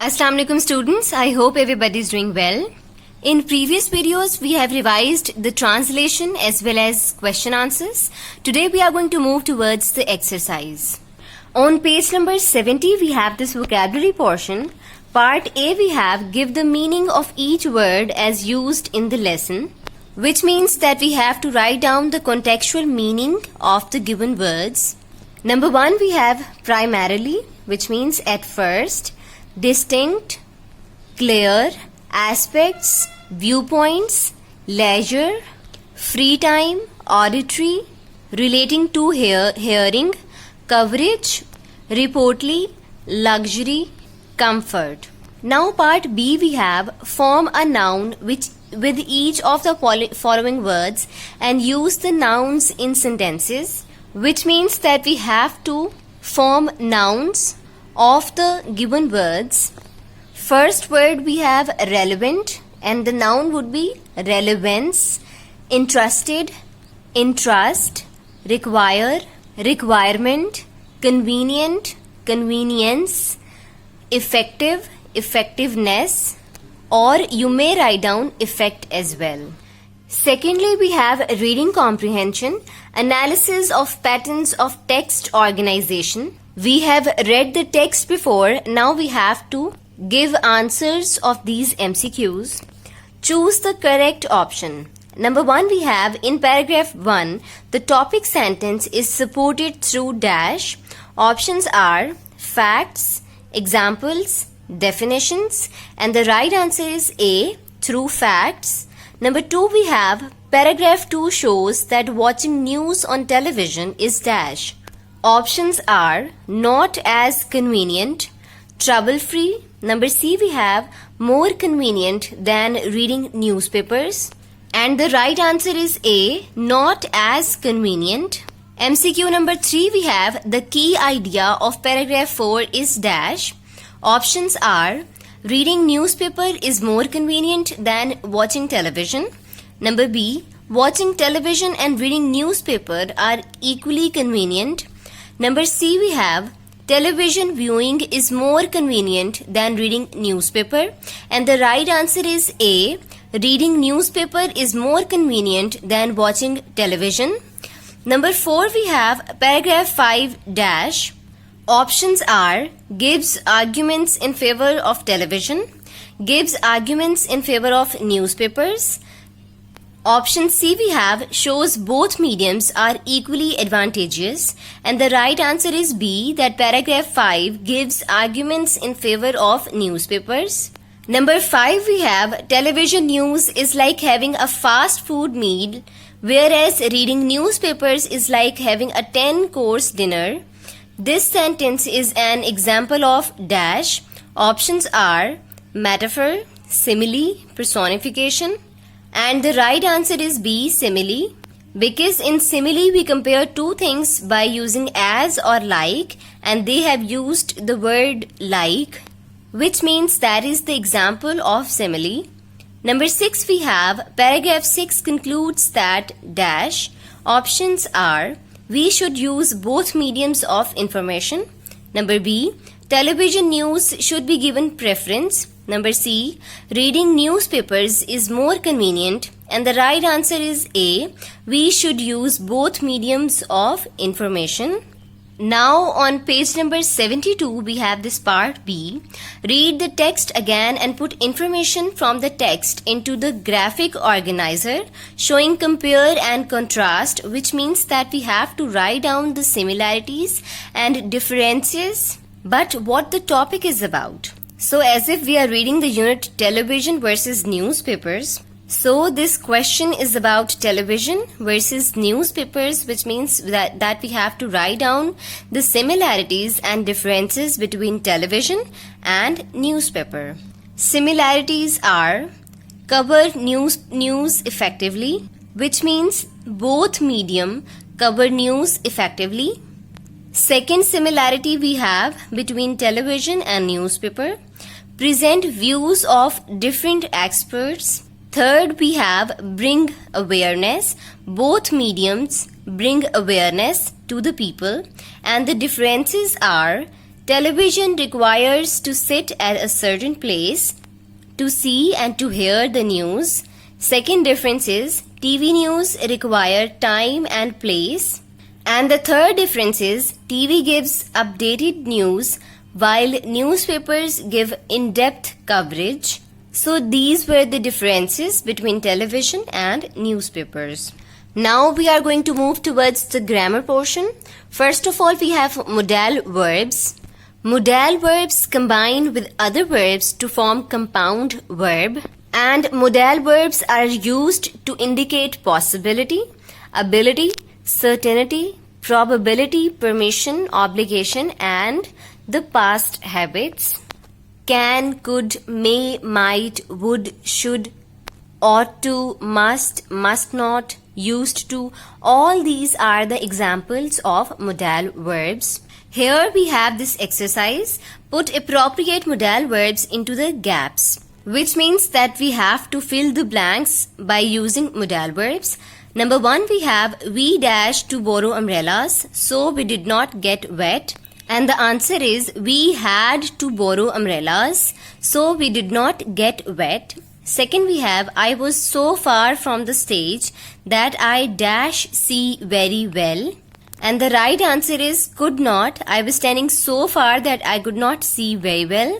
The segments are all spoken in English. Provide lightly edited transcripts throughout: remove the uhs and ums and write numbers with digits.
Assalamu alaikum students, I hope everybody is doing well. In previous videos, we have revised the translation as well as question answers. Today we are going to move towards the exercise. On page number 70, we have this vocabulary portion. Part A, we have give the meaning of each word as used in the lesson, which means that we have to write down the contextual meaning of the given words. Number 1, we have primarily, which means at first, distinct, clear, aspects, viewpoints, leisure, free time, auditory, relating to hearing, coverage, reportedly, luxury, comfort. Now part B, we have form a noun which with each of the following words and use the nouns in sentences, which means that we have to form nouns of the given words. First word we have relevant, and the noun would be relevance, interested, interest, require, requirement, convenient, convenience, effective, effectiveness, or you may write down effect as well. Secondly, we have reading comprehension, analysis of patterns of text organization. We have read the text before, now we have to give answers of these MCQs. Choose the correct option. Number 1, we have in paragraph 1, the topic sentence is supported through dash. Options are facts, examples, definitions, and the right answer is A, through facts. Number 2, we have paragraph 2 shows that watching news on television is dash. Options are not as convenient, trouble-free. Number C, we have more convenient than reading newspapers. And the right answer is A, not as convenient. MCQ number 3, we have the key idea of paragraph 4 is dash. Options are reading newspaper is more convenient than watching television. Number B, watching television and reading newspaper are equally convenient. Number C, we have television viewing is more convenient than reading newspaper. And the right answer is A, reading newspaper is more convenient than watching television. Number 4, we have paragraph 5 dash. Options are gives arguments in favor of television, gives arguments in favor of newspapers. Option C, we have shows both mediums are equally advantageous, and the right answer is B, that paragraph 5 gives arguments in favor of newspapers. Number 5, we have television news is like having a fast food meal, whereas reading newspapers is like having a 10-course dinner. This sentence is an example of dash. Options are metaphor, simile, personification. And the right answer is B, simile. Because in simile we compare two things by using as or like, and they have used the word like, which means that is the example of simile. Number 6, we have paragraph 6 concludes that dash. Options are we should use both mediums of information. Number B, television news should be given preference. Number C, reading newspapers is more convenient. And the right answer is A, we should use both mediums of information. Now on page number 72, we have this part B. Read the text again and put information from the text into the graphic organizer showing compare and contrast, which means that we have to write down the similarities and differences, but what the topic is about. So as if we are reading the unit television versus newspapers. So this question is about television versus newspapers, which means that we have to write down the similarities and differences between television and newspaper. Similarities are cover news effectively, which means both medium cover news effectively. Second similarity we have between television and newspaper, present views of different experts. Third, we have bring awareness. Both mediums bring awareness to the people, and the differences are Television requires to sit at a certain place to see and to hear the news. Second difference is TV news require time and place. And the third difference is TV gives updated news while newspapers give in-depth coverage. So these were the differences between television and newspapers. Now we are going to move towards the grammar portion. First of all, we have modal verbs. Modal verbs combine with other verbs to form compound verb, and modal verbs are used to indicate possibility, ability, certainty, probability, permission, obligation, and the past habits. Can, could, may, might, would, should, ought to, must not, used to. All these are the examples of modal verbs. Here we have this exercise. Put appropriate modal verbs into the gaps, which means that we have to fill the blanks by using modal verbs. Number 1, we have we dash to borrow umbrellas, so we did not get wet. And the answer is we had to borrow umbrellas, so we did not get wet. Second, we have I was so far from the stage that I dash see very well. And the right answer is could not. I was standing so far that I could not see very well.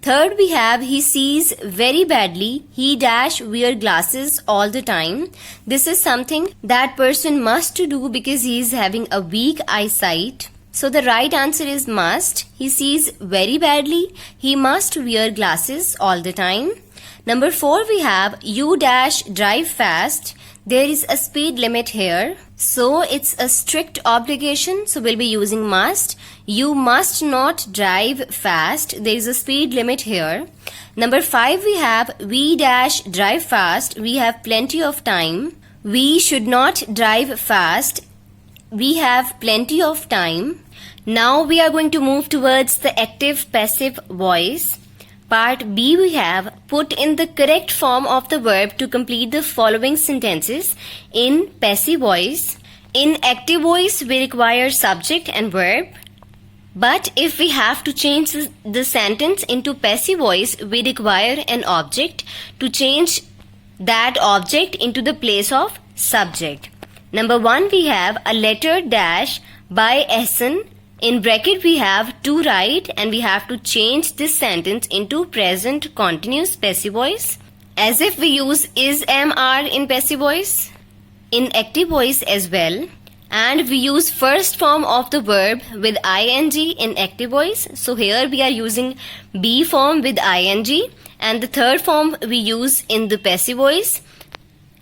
Third, we have he sees very badly. He dash wear glasses all the time. This is something that person must do because he is having a weak eyesight. So the right answer is must. He sees very badly. He must wear glasses all the time. Number 4, we have you dash drive fast. There is a speed limit here, so it's a strict obligation, so we'll be using must. You must not drive fast. There is a speed limit here. Number 5, we have we dash drive fast. We have plenty of time. We should not drive fast. We have plenty of time. Now we are going to move towards the active passive voice. Part B, we have put in the correct form of the verb to complete the following sentences in passive voice. In active voice, we require subject and verb. But if we have to change the sentence into passive voice, we require an object to change that object into the place of subject. Number 1, we have a letter dash by Essen. In bracket we have to write, and we have to change this sentence into present continuous passive voice as if we use is, am, are in passive voice, in active voice as well, and we use first form of the verb with ing in active voice. So here we are using be form with ing, and the third form we use in the passive voice,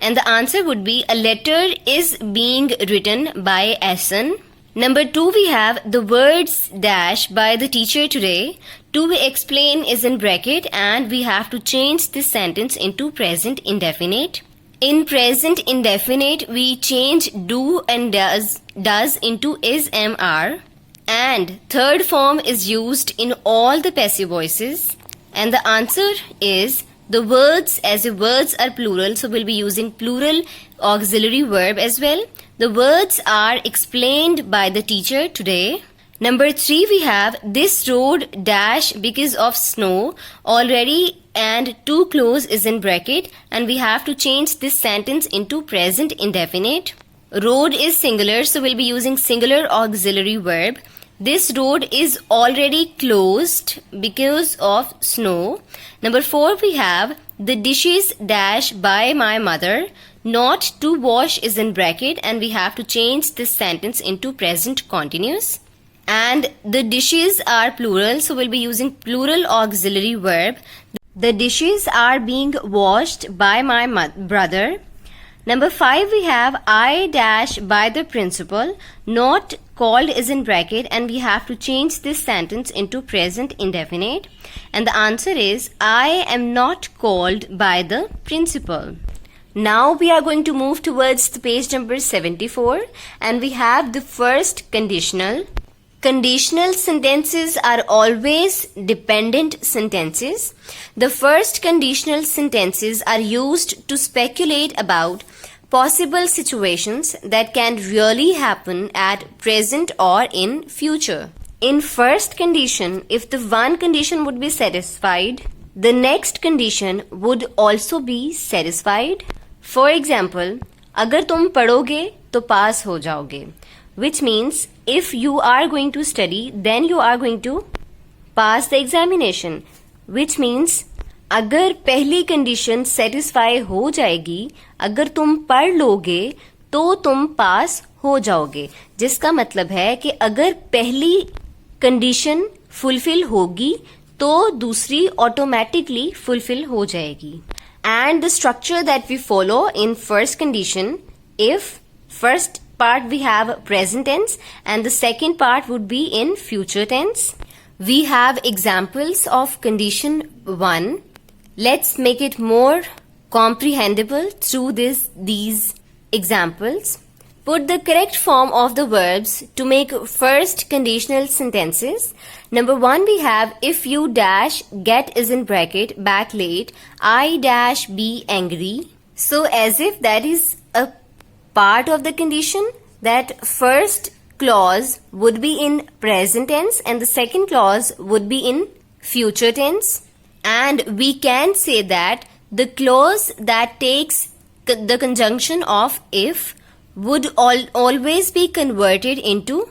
and the answer would be a letter is being written by Essen. Number 2, we have the words dash by the teacher today. To be explained is in bracket, and we have to change this sentence into present indefinite. In present indefinite, we change do and does into is, am, are. And third form is used in all the passive voices. And the answer is the words, as if words are plural, so we'll be using plural auxiliary verb as well. The words are explained by the teacher today. Number 3, we have this road dash because of snow already, and too close is in bracket, and we have to change this sentence into present indefinite. Road is singular, so we'll be using singular auxiliary verb. This road is already closed because of snow. Number 4, we have the dishes dash by my mother. Not to wash is in bracket, and we have to change this sentence into present continuous. And the dishes are plural, so we'll be using plural auxiliary verb. The dishes are being washed by my brother. Number 5, we have I dash by the principal. Not called is in bracket, and we have to change this sentence into present indefinite. And the answer is I am not called by the principal. Now we are going to move towards the page number 74, and we have the first conditional. Conditional sentences are always dependent sentences. The first conditional sentences are used to speculate about possible situations that can really happen at present or in future. In first condition, if the one condition would be satisfied, the next condition would also be satisfied. For example, अगर तुम पढ़ोगे तो पास हो जाओगे, which means if you are going to study, then you are going to pass the examination, which means अगर पहली condition satisfy हो जाएगी, अगर तुम पढ़ लोगे तो तुम पास हो जाओगे, जिसका मतलब है कि अगर पहली कंडीशन फुलफिल होगी तो दूसरी ऑटोमेटिकली फुलफिल हो जाएगी. And the structure that we follow in first condition, if first part we have present tense and the second part would be in future tense. We have examples of condition 1. Let's make it more comprehensible through these examples. Put the correct form of the verbs to make first conditional sentences. Number 1 we have, if you dash get is in bracket back late, I dash be angry. So as if that is a part of the condition, that first clause would be in present tense and the second clause would be in future tense. And we can say that the clause that takes the conjunction of if would always be converted into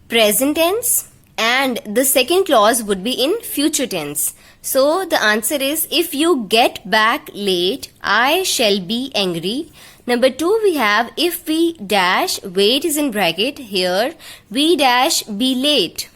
present tense and the second clause would be in future tense. So the answer is, if you get back late, I shall be angry. Number 2 we have, if we dash wait is in bracket, here we dash be late.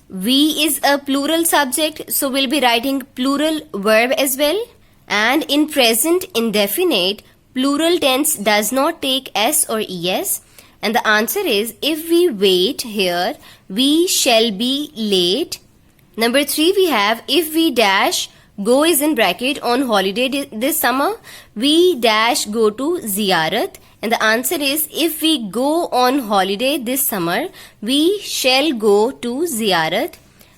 We is a plural subject, so we'll be writing plural verb as well. And in present indefinite, plural tense does not take s or es, and the answer is, if we wait, here we shall be late. Number 3 we have, if we dash go is in bracket on holiday this summer, we dash go to ziyarat, and the answer is, if we go on holiday this summer, we shall go to ziyarat.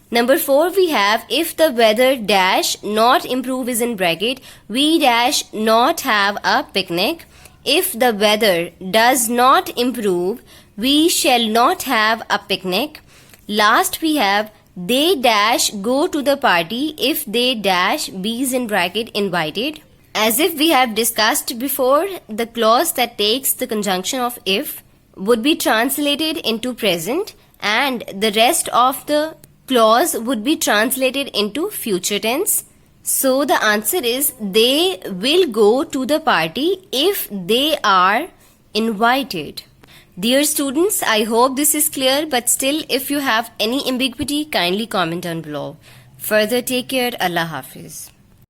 Number 4 we have, if the weather dash not improve is in bracket, we dash not have a picnic. If the weather does not improve, we shall not have a picnic. Last we have, they dash go to the party if they dash be is in bracket invited. As if we have discussed before, the clause that takes the conjunction of if would be translated into present and the rest of the clause would be translated into future tense. So the answer is, they will go to the party if they are invited. Dear students, I hope this is clear, but still if you have any ambiguity, kindly comment down below. Further, take care. Allah Hafiz.